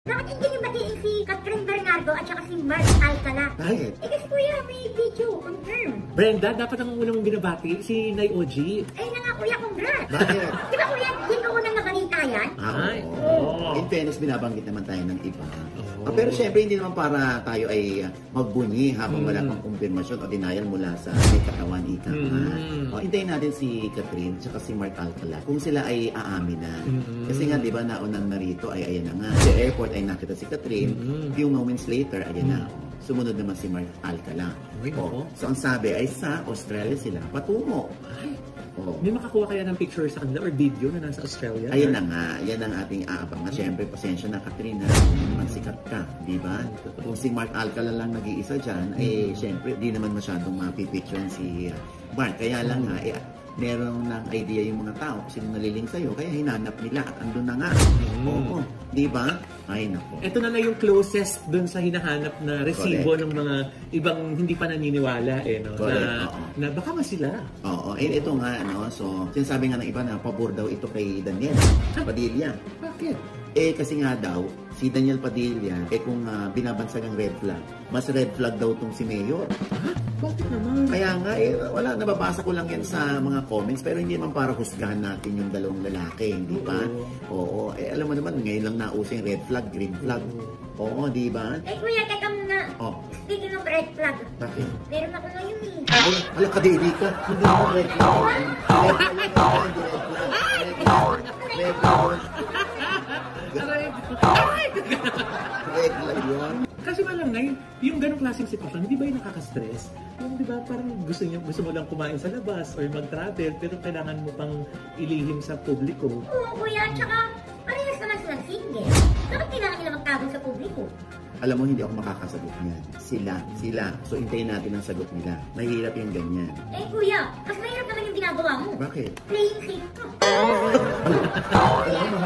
Bakit hindi niyo batiin si Catherine Bernardo at saka si Mark Alcala? Bakit? Eh kasi kuya, may video, confirm. Brenda, dapat ang unang mong binabati si Nay OG. Ayun na nga kuya, congrats. Bakit? Di ba kuya, hindi ko unang nabalita yan? Ay, Oo. In fairness, binabanggit naman tayo ng iba. Pero syempre, hindi naman para tayo ay magbunyi habang wala pang kumpirmasyon o denial mula sa may katawan ika. Hintayin natin si Catherine at si Mark Alcala kung sila ay aamin na. Kasi nga, di ba, naunan na rito ay ayan na nga. Sa airport ay nakita si Catherine. Few moments later, ayan na. Sumunod naman si Mark Alcala. So, ang sabi ay sa Australia sila patungo. May makakuha kaya ng picture sa kanila or video na nasa Australia? Ayun na nga, yan ang ating aabang na. Siyempre, pasensya na, Catherine, magsikat ka, di ba? Kung si Mark Alcala lang nag-iisa dyan, eh, siyempre, di naman masyadong mapipicture si Mark. Kaya lang nga, meron ng idea yung mga tao kung sino naliling sa'yo, kaya hinanap nila at andun na nga. Oo, di ba? Ay, nako. Ito na yung closest dun sa hinahanap na resibo ng mga ibang hindi pa naniniwala no? Na baka nga sila. Oo, ito nga, no? So, sinasabi nga ng iba na pabor daw ito kay Daniel Padilla. Bakit? Kasi nga daw, si Daniel Padilla, kung binabansag ang red flag, mas red flag daw tong si Mayor. Bakit naman? Kaya nga, wala, nababasa ko lang yan sa mga comments, pero hindi naman para husgahan natin yung dalawang lalaki, di ba? Oo, alam mo naman, ngayon lang nauso yung red flag, green flag. Oo, di ba? Kuya, teka muna. Speaking of red flag. Bakit? Meron ako ngayon Alam ka, Dili ka. Hindi mo red flag. Red flag. Red flag. Red flag yun. Kasi malang ngayon, yung ganong klaseng sitwasyon, hindi ba yung nakaka-stress? Yung di ba parang gusto mo lang kumain sa labas or mag-travel, pero kailangan mo pang ilihim sa publiko. Oo, kuya. Tsaka, parehas naman silang single. Bakit kailangan nila magtago sa publiko? Alam mo, hindi ako makakasagot niyan. Sila. So, hintayin natin ang sagot nila. Mahirap yung ganyan. Kuya, mas mahirap naman yung ginagawa mo. Bakit? Playing safe ka. Alam mo,